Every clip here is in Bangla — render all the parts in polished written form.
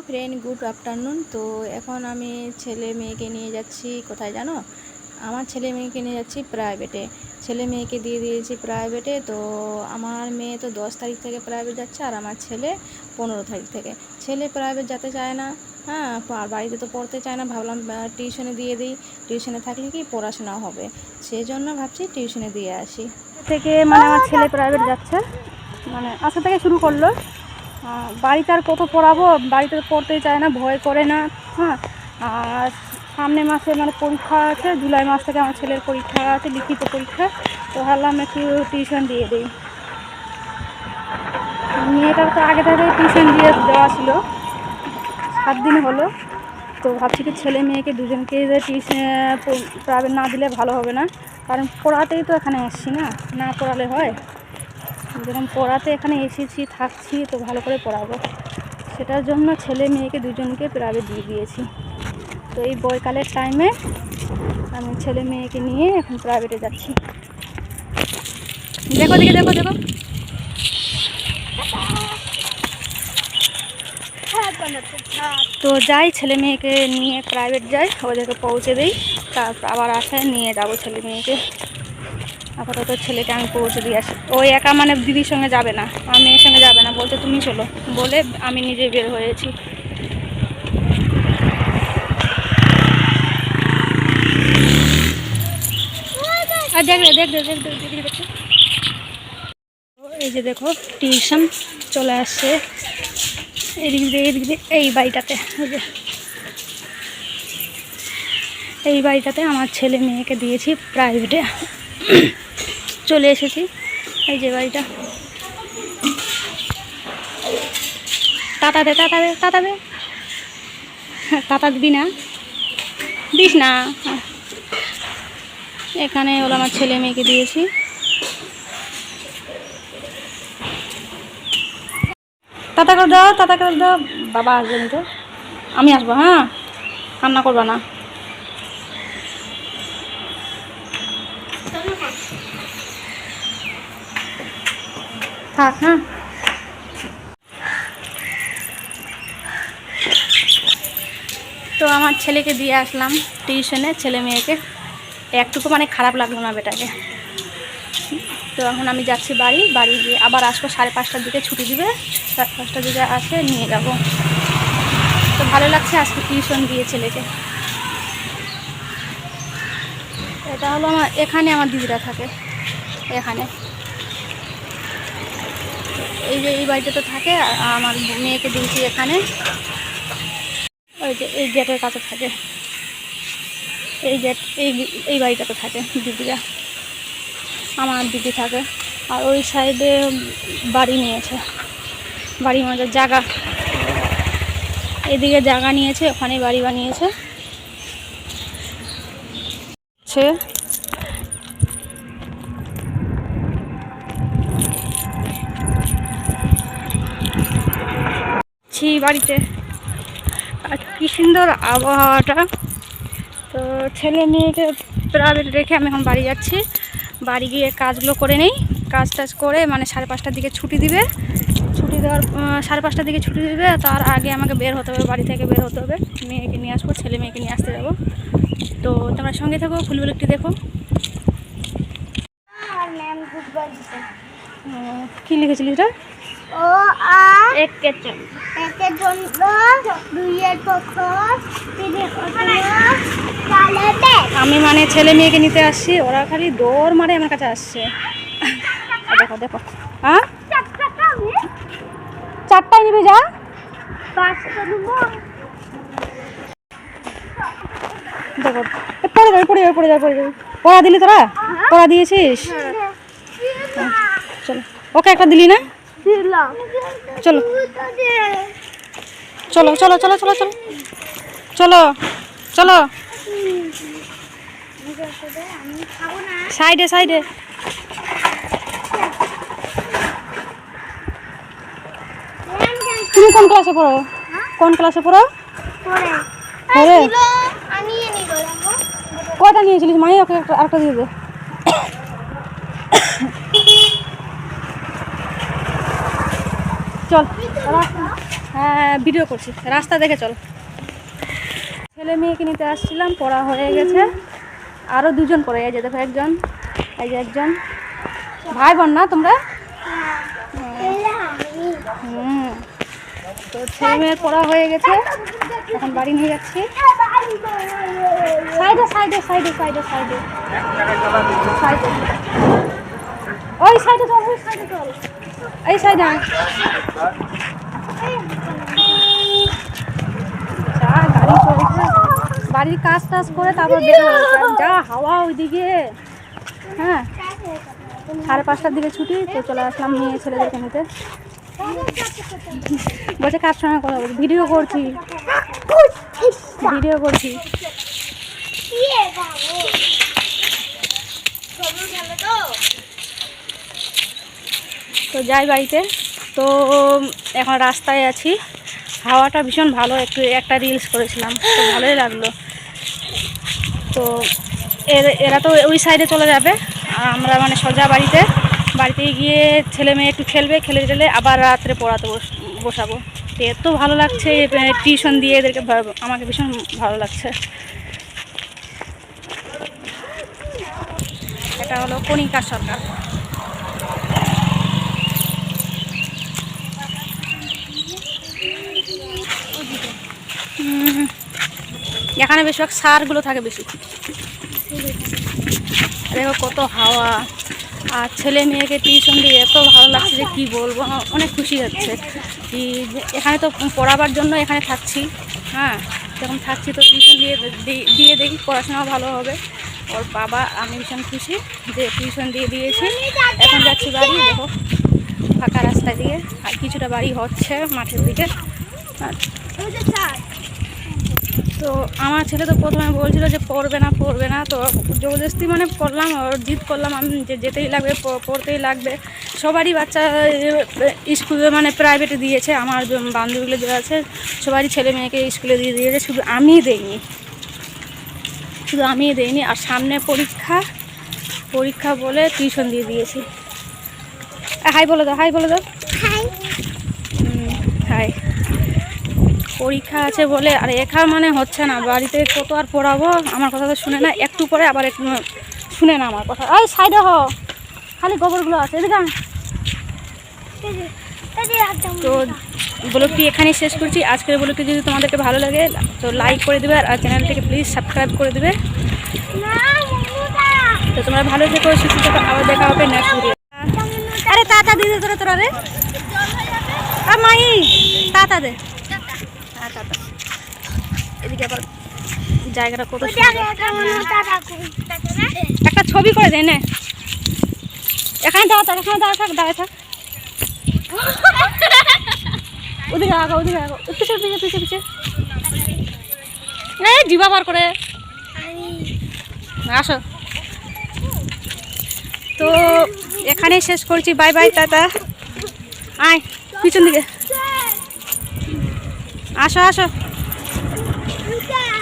Friend, good afternoon. তো এখন আমি ছেলে মেয়েকে নিয়ে যাচ্ছি কোথায় জানো? আমার ছেলে মেয়েকে নিয়ে যাচ্ছি প্রাইভেটে। ছেলে মেয়েকে দিয়ে দিয়েছি প্রাইভেটে। তো আমার মেয়ে তো 10 তারিখ থেকে প্রাইভেট যাচ্ছে, আর আমার ছেলে 15 তারিখ থেকে। ছেলে প্রাইভেট যেতে চায় না, হ্যাঁ, আর বাড়িতে তো পড়তে চায় না। ভাবলাম টিউশনে দিয়ে দিই, টিউশনে থাকলে কি পড়াশোনা হবে, সেই জন্য ভাবছি টিউশনে দিয়ে আসি। থেকে মানে আমার ছেলে প্রাইভেট যাচ্ছে, মানে আজকে থেকে শুরু করলো। বাড়িতে আর কত পড়াবো, বাড়িতে পড়তেই চায় না, ভয় করে না। হ্যাঁ, আর সামনে মাসে মানে পরীক্ষা আছে, জুলাই মাস থেকে আমার ছেলের পরীক্ষা আছে, লিখিত পরীক্ষা। তো ভাবলাম একটু টিউশন দিয়ে দিই। মেয়েটার তো আগে থেকে টিউশন দিয়ে দেওয়া ছিল, 7 দিন হলো। তো ভাবছি কি ছেলে মেয়েকে দুজনকে টিউশন প্রাইভেট না দিলে ভালো হবে না, কারণ পড়াতেই তো এখানে আসছি, না না পড়ালে হয়? যেরকম পড়াতে এখানে এসেছি, থাকছি, তো ভালো করে পড়াবো, সেটার জন্য ছেলে মেয়েকে দুজনকে প্রাইভেট দিয়ে দিয়েছি। তো এই বয়কালের টাইমে আমি ছেলে মেয়েকে নিয়ে এখন প্রাইভেটে যাচ্ছি। দেখো দিকে, দেখো দেখো। তো যাই, ছেলে মেয়েকে নিয়ে প্রাইভেট যাই, ওদেরকে পৌঁছে দিই, তারপর আবার আসায় নিয়ে যাবো ছেলে মেয়েকে। আপাতত ছেলেকে আমি পৌঁছে দিয়ে আসি। ওই একা মানে দিদির সঙ্গে যাবে না, আমার মেয়ের সঙ্গে যাবে না, বলছে তুমি চলো, বলে আমি নিজে বের হয়েছি। আর দেখ দেখ দেখ দেখ দেখ দেখ। এই যে দেখো, টিউশন চলে আসছে এদিক দিয়ে, এদিক দিয়ে, এই বাড়িটাতে। এই বাড়িটাতে আমার ছেলে মেয়েকে দিয়েছি প্রাইভেটে। চলে এসেছি, এই যে বাড়িটা। তাতাবে তাতাবে তাতাবে, তাতা দিবি না, দিস না। এখানে হলো আমার ছেলে মেয়েকে দিয়েছি। তাতা করে দাও, তাতা করে দাও। বাবা আসবেন তো, আমি আসবো, হ্যাঁ, কান্না করবা না। থাক, হ্যাঁ। তো আমার ছেলেকে দিয়ে আসলাম টিউশনে, ছেলে মেয়েকে। একটুকু মানে খারাপ লাগলো না বেটাকে। তো এখন আমি যাচ্ছি বাড়ি গিয়ে আবার আসবো 5:30টার দিকে, ছুটি দিবে, 5:30টার দিকে আসে নিয়ে যাব। তো ভালো লাগছে আজকে টিউশন দিয়ে ছেলেকে। এটা হলো আমার, এখানে আমার দিদিরা থাকে, এখানে এই যে এই বাড়িটাতে থাকে। আর আমার মেয়েকে দিয়েছি এখানে, ওই যে এই গেটের কাছে থাকে, এই গেট, এই বাড়িটাতে থাকে দিদিরা, আমার দিদি থাকে। আর ওই সাইডে বাড়ি নিয়েছে, বাড়ি মানে জায়গা, এদিকে জায়গা নিয়েছে, ওখানে বাড়ি বানিয়েছে। বাড়িতে আর কি সুন্দর আবহাওয়াটা। তো ছেলে মেয়েকে প্রাইভেট রেখে আমি এখন বাড়ি যাচ্ছি। বাড়ি গিয়ে কাজগুলো করে নেই, কাজ টাজ করে মানে 5:30টার দিকে ছুটি দিবে। ছুটি দেওয়ার 5:30টার দিকে ছুটি দিবে, তার আগে আমাকে বের হতে হবে, বাড়ি থেকে বের হতে হবে। মেয়েকে নিয়ে আসবো, ছেলে মেয়েকে নিয়ে আসতে যাবো। তো তোমরা সঙ্গে থাকো, ফুলগুলো দেখো। কি লিখেছিলিস রে? ও আ একের জন্য, একের জন্য, দুইয়ের পক্ষ, তিনের পক্ষ, চালের ব্যাগ। আমি মানে ছেলে মেয়েকে নিতে আসছি, ওরা খালি দৌড় মারে আমার কাছে আসছে। দেখো দেখো, হ্যাঁ 4টায় নিবি, যা 5টা দেব। দেখো, পড়ে যাবে। পড়া দিলি তোরা? পড়া দিয়েছিস? চলো, ওকে একটা দিলি না? দিলাম। চলো চলো চলো চলো চলো চলো চলো চলো, সাইডে সাইডে। তুমি কোন ক্লাসে পড়ো? কোন ক্লাসে পড়ো? কয়টা নিয়েছিলিস মাই? ওকে আরেকটা দিয়ে দে। চল। হ্যাঁ ভিডিও করছি, রাস্তা দেখে চল। ছেলে মেয়েকে নিতে আসছিলাম, পড়া হয়ে গেছে, আরও দুজন পড়ে গেছে। দেখো একজন, এই যে একজন ভাই বোন না তোমরা? হুম, তো ছেলে মেয়ের পড়া হয়ে গেছে, এখন বাড়ি নিয়ে যাচ্ছি। সাইডে সাইডে সাইডে সাইডে সাইডে সাইডে, ওই সাইডে চল, ওই সাইডে চল, এই সাইডে আয়। যা গাড়ি চলছে, বাড়ির কাজ টাজ করে তারপর বেরো। যা হাওয়া ওইদিকে। হ্যাঁ 5:30টার দিকে ছুটি, তো চলে আসলাম মেয়ে ছেলেদেরকে নিতে। বলছে কার সঙ্গে কথা বলছি, ভিডিও করছি ভিডিও করছি। তো যাই বাড়িতে। তো এখন রাস্তায় আছি, হাওয়াটা ভীষণ ভালো, একটা রিলস করেছিলাম, তো ভালোই লাগলো। তো এরা তো ওই সাইডে চলে যাবে, আর আমরা মানে সোজা বাড়িতে গিয়ে ছেলে মেয়ে একটু খেলবে, খেলে টেলে আবার রাত্রে পড়াতে বসাবো। তো এত ভালো লাগছে, টিউশন দিয়ে এদেরকে আমাকে ভীষণ ভালো লাগছে। এটা হলো কণিকা সরকার। এখানে বেশিরভাগ সারগুলো থাকে বেশি। দেখো কত হাওয়া, আর ছেলে মেয়েকে টিউশন দিয়ে এত ভালো লাগছে যে কি বলবো, আমার অনেক খুশি হচ্ছে। এখানে তো পড়াবার জন্য এখানে থাকছি। হ্যাঁ যখন থাকছি তো টিউশন দিয়ে দেখি পড়াশোনা ভালো হবে। ওর বাবা আমি ভীষণ খুশি যে টিউশন দিয়ে দিয়েছি। এখন যাচ্ছি বাড়ি, দেখো ফাঁকা রাস্তা দিয়ে, আর কিছুটা বাড়ি হচ্ছে মাঠের দিকে। তো আমার ছেলে তো প্রথমে বলছিল যে পড়বে না, তো জবরদস্তি মানে করলাম, ওর জিদ করলাম আমি যে যেতেই লাগবে, পড়তেই লাগবে। সবারই বাচ্চা স্কুলে মানে প্রাইভেটে দিয়েছে, আমার বান্ধবীগুলো যে আছে সবারই ছেলে মেয়েকে স্কুলে দিয়ে দিয়েছে, শুধু আমিই দেইনি। আর সামনে পরীক্ষা বলে টিউশন দিয়ে দিয়েছি। হাই বলে দাও হাই। পরীক্ষা আছে বলে, আর একা মানে হচ্ছে না, বাড়িতে কত আর পড়াবো, আমার কথা তো শুনে না, একটু পরে আবার একটু শুনে না আমার কথা। ওই সাইডে খালি গোবরগুলো আছে, এদিকে। তো ব্লগটি এখানেই শেষ করছি। আজকের ব্লগটি যদি তোমাদেরকে ভালো লাগে তো লাইক করে দেবে, আর চ্যানেলটিকে প্লিজ সাবস্ক্রাইব করে দেবে। তো তোমরা ভালো থেকো, সুস্থ থেকো, আবার দেখা হবে নেক্সট ভিডিও। আরে তাতা দিদি তোরা রে মাই তাতা দে। এদিকে আবার জায়গাটা কত সুন্দর, একটা ছবি করে দেয় না। এখানে দাঁড়ায় থাক। ওদিকে আগো পিছে এই জিবা বার করে আসো। তো এখানে শেষ করছি, বাই বাই টাটা। আয় পিছন দিকে আসো।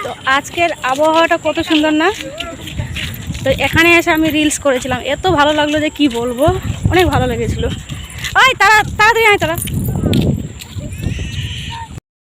তো আজকের আবহাওয়াটা কত সুন্দর না? তো এখানে এসে আমি রিলস করেছিলাম, এত ভালো লাগলো যে কি বলবো, অনেক ভালো লেগেছিল। ওই তাড়াতাড়ি আয় তোরা।